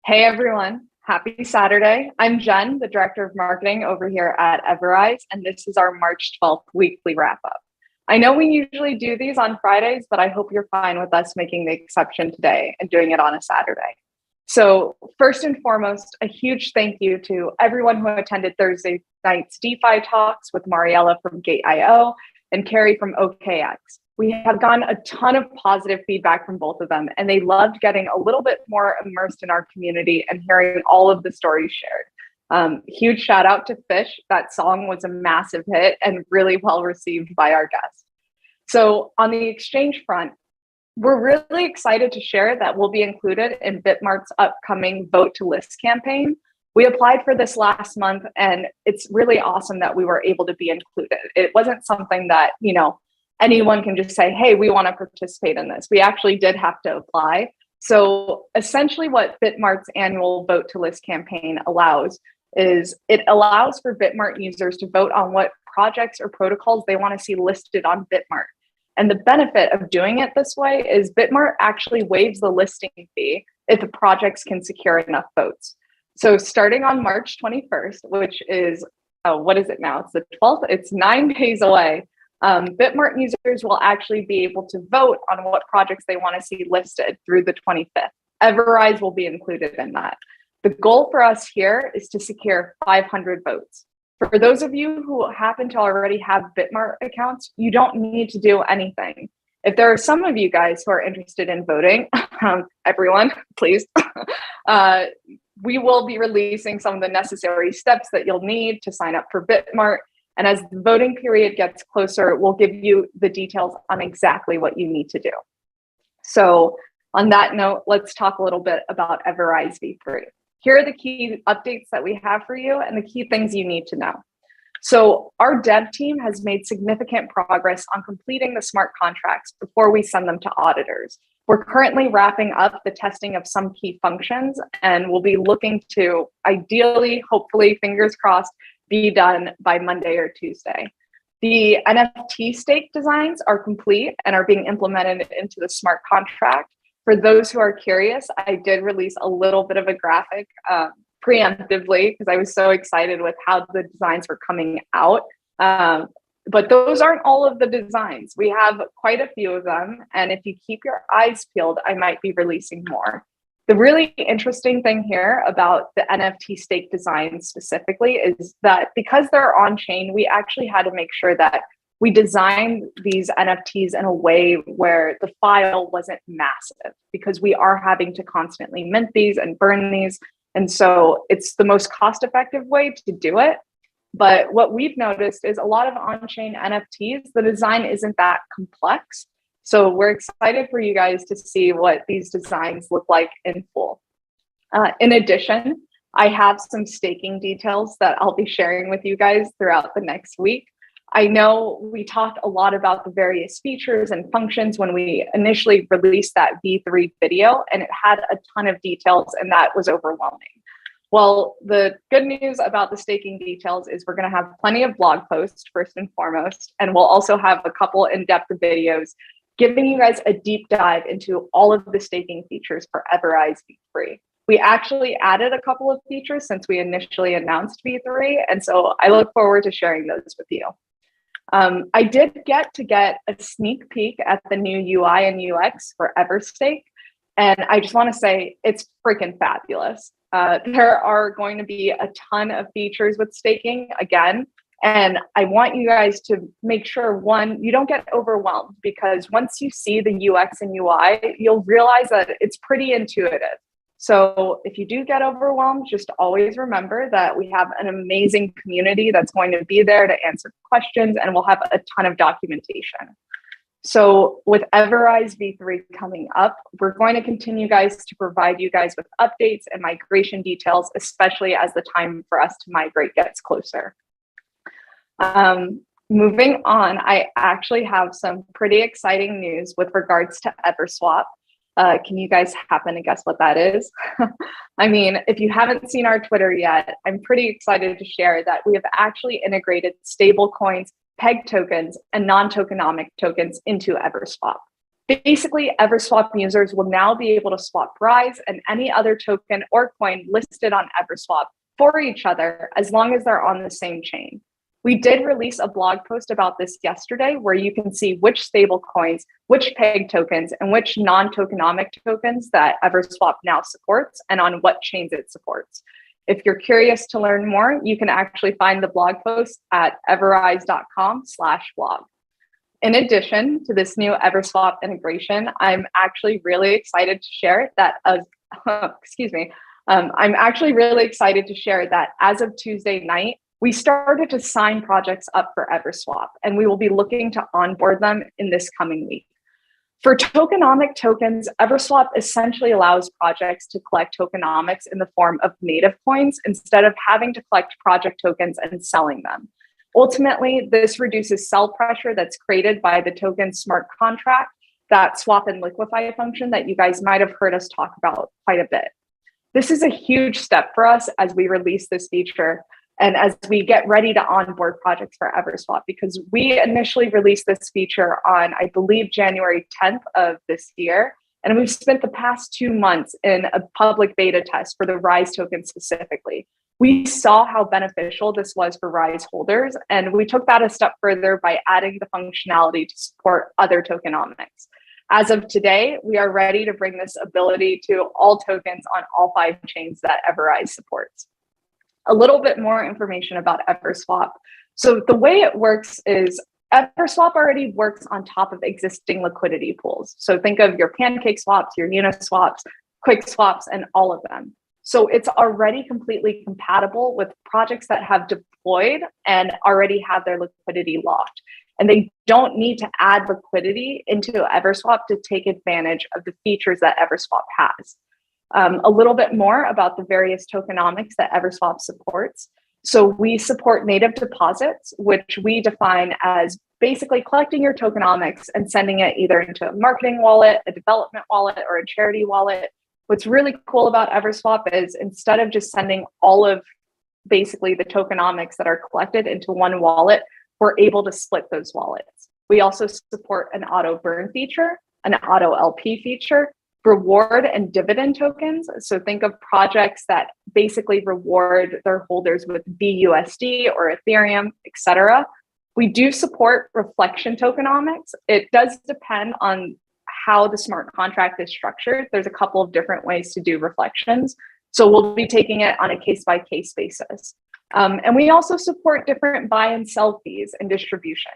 Hey everyone, happy Saturday. I'm Jen, the Director of Marketing over here at EverRise, and this is our March 12th weekly wrap up. I know we usually do these on Fridays, but I hope you're fine with us making the exception today and doing it on a Saturday. So first and foremost, a huge thank you to everyone who attended Thursday night's DeFi talks with Mariella from Gate.io and Carrie from OKX. We have gotten a ton of positive feedback from both of them, and they loved getting a little bit more immersed in our community and hearing all of the stories shared. Huge shout out to Fish. That song was a massive hit and really well received by our guests. So on the exchange front, we're really excited to share that we'll be included in BitMart's upcoming Vote to List campaign. We applied for this last month, and it's really awesome that we were able to be included. It wasn't something that, anyone can just say, hey, we want to participate in this. We actually did have to apply. So essentially what BitMart's annual Vote to List campaign allows is it allows for BitMart users to vote on what projects or protocols they want to see listed on BitMart. And the benefit of doing it this way is BitMart actually waives the listing fee if the projects can secure enough votes. So starting on March 21st, which is, what is it now? It's the 12th, it's 9 days away. BitMart users will actually be able to vote on what projects they want to see listed through the 25th. EverRise will be included in that. The goal for us here is to secure 500 votes. For those of you who happen to already have BitMart accounts, you don't need to do anything. If there are some of you guys who are interested in voting, everyone, please, we will be releasing some of the necessary steps that you'll need to sign up for BitMart. And as the voting period gets closer, we'll give you the details on exactly what you need to do. So on that note, let's talk a little bit about EverRise V3. Here are the key updates that we have for you and the key things you need to know. So our dev team has made significant progress on completing the smart contracts before we send them to auditors. We're currently wrapping up the testing of some key functions, and we'll be looking to ideally, hopefully, fingers crossed, be done by Monday or Tuesday. The NFT stake designs are complete and are being implemented into the smart contract. For those who are curious, I did release a little bit of a graphic preemptively because I was so excited with how the designs were coming out. But those aren't all of the designs. We have quite a few of them. And if you keep your eyes peeled, I might be releasing more. The really interesting thing here about the NFT stake design specifically is that because they're on chain, we actually had to make sure that we designed these NFTs in a way where the file wasn't massive because we are having to constantly mint these and burn these. And so it's the most cost-effective way to do it. But what we've noticed is a lot of on-chain NFTs, the design isn't that complex. So we're excited for you guys to see what these designs look like in full. In addition, I have some staking details that I'll be sharing with you guys throughout the next week. I know we talked a lot about the various features and functions when we initially released that V3 video, and it had a ton of details, and that was overwhelming. Well, the good news about the staking details is we're going to have plenty of blog posts, first and foremost, and we'll also have a couple in-depth videos giving you guys a deep dive into all of the staking features for EverRise V3. We actually added a couple of features since we initially announced V3, and so I look forward to sharing those with you. I did get a sneak peek at the new UI and UX for EverStake, and I just want to say it's freaking fabulous. There are going to be a ton of features with staking again. And I want you guys to make sure, one, you don't get overwhelmed, because once you see the UX and UI, you'll realize that it's pretty intuitive. So if you do get overwhelmed, just always remember that we have an amazing community that's going to be there to answer questions, and we'll have a ton of documentation. So with EverRise V3 coming up, we're going to continue, guys, to provide you guys with updates and migration details, especially as the time for us to migrate gets closer. Moving on, I actually have some pretty exciting news with regards to EverSwap. Can you guys happen to guess what that is? I mean, if you haven't seen our Twitter yet, I'm pretty excited to share that we have actually integrated stable coins, peg tokens, and non-tokenomic tokens into EverSwap. Basically, EverSwap users will now be able to swap Rise and any other token or coin listed on EverSwap for each other as long as they're on the same chain. We did release a blog post about this yesterday where you can see which stable coins, which peg tokens, and which non-tokenomic tokens that EverSwap now supports and on what chains it supports. If you're curious to learn more, you can actually find the blog post at everrise.com/blog. In addition to this new EverSwap integration, I'm actually really excited to share that I'm actually really excited to share that as of Tuesday night, we started to sign projects up for EverSwap, and we will be looking to onboard them in this coming week. For tokenomic tokens, EverSwap essentially allows projects to collect tokenomics in the form of native coins instead of having to collect project tokens and selling them. Ultimately, this reduces sell pressure that's created by the token smart contract, that swap and liquefy function that you guys might have heard us talk about quite a bit. This is a huge step for us as we release this feature and as we get ready to onboard projects for EverSwap, because we initially released this feature on, I believe, January 10th of this year. And we've spent the past 2 months in a public beta test for the Rise token specifically. We saw how beneficial this was for Rise holders, and we took that a step further by adding the functionality to support other tokenomics. As of today, we are ready to bring this ability to all tokens on all 5 chains that EverRise supports. A little bit more information about EverSwap. So the way it works is EverSwap already works on top of existing liquidity pools. So think of your pancake swaps, your Uniswaps, quick swaps, and all of them. So it's already completely compatible with projects that have deployed and already have their liquidity locked. And they don't need to add liquidity into EverSwap to take advantage of the features that EverSwap has. A little bit more about the various tokenomics that EverSwap supports. So we support native deposits, which we define as basically collecting your tokenomics and sending it either into a marketing wallet, a development wallet, or a charity wallet. What's really cool about EverSwap is instead of just sending all of basically the tokenomics that are collected into one wallet, we're able to split those wallets. We also support an auto burn feature, an auto LP feature, reward and dividend tokens. So think of projects that basically reward their holders with BUSD or Ethereum, etc. We do support reflection tokenomics. It does depend on how the smart contract is structured. There's a couple of different ways to do reflections. So we'll be taking it on a case-by-case basis. And we also support different buy and sell fees and distributions.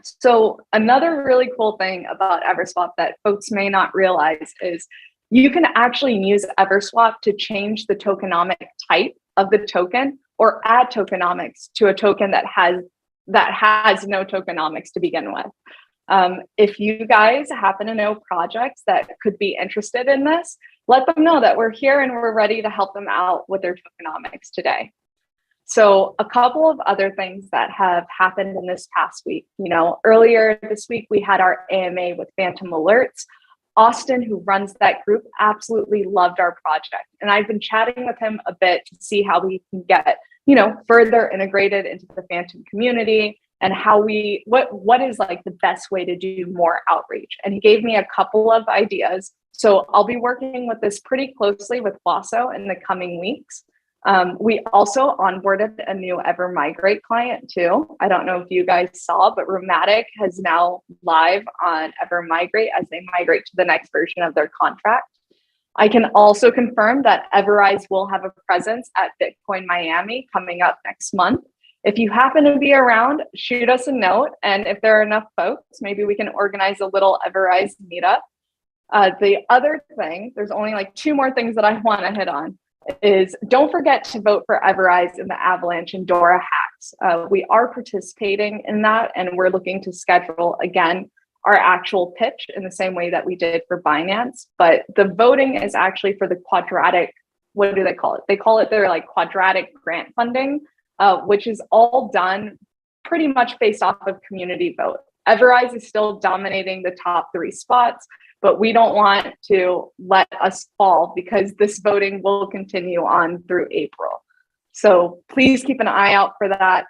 So another really cool thing about EverSwap that folks may not realize is you can actually use EverSwap to change the tokenomic type of the token or add tokenomics to a token that has no tokenomics to begin with. If you guys happen to know projects that could be interested in this, let them know that we're here and we're ready to help them out with their tokenomics today. So a couple of other things that have happened in this past week, earlier this week, we had our AMA with Phantom Alerts. Austin, who runs that group, absolutely loved our project. And I've been chatting with him a bit to see how we can get, further integrated into the Phantom community and how what is like the best way to do more outreach. And he gave me a couple of ideas. So I'll be working with this pretty closely with Bosso in the coming weeks. We also onboarded a new EverMigrate client too. I don't know if you guys saw, but Rheumatic has now live on EverMigrate as they migrate to the next version of their contract. I can also confirm that EverRise will have a presence at Bitcoin Miami coming up next month. If you happen to be around, shoot us a note. And if there are enough folks, maybe we can organize a little EverRise meetup. The other thing, there's only like 2 more things that I want to hit on, is don't forget to vote for EverRise in the Avalanche and Dora hacks. We are participating in that, and we're looking to schedule, again, our actual pitch in the same way that we did for Binance. But the voting is actually for the quadratic, what do they call it? They call it their like quadratic grant funding, which is all done pretty much based off of community vote. EverRise is still dominating the top 3 spots, but we don't want to let us fall because this voting will continue on through April. So please keep an eye out for that.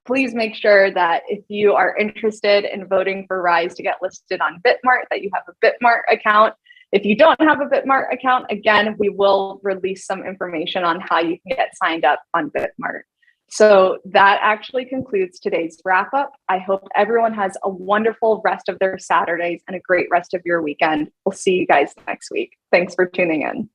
Please make sure that if you are interested in voting for Rise to get listed on BitMart, that you have a BitMart account. If you don't have a BitMart account, again, we will release some information on how you can get signed up on BitMart. So that actually concludes today's wrap up. I hope everyone has a wonderful rest of their Saturdays and a great rest of your weekend. We'll see you guys next week. Thanks for tuning in.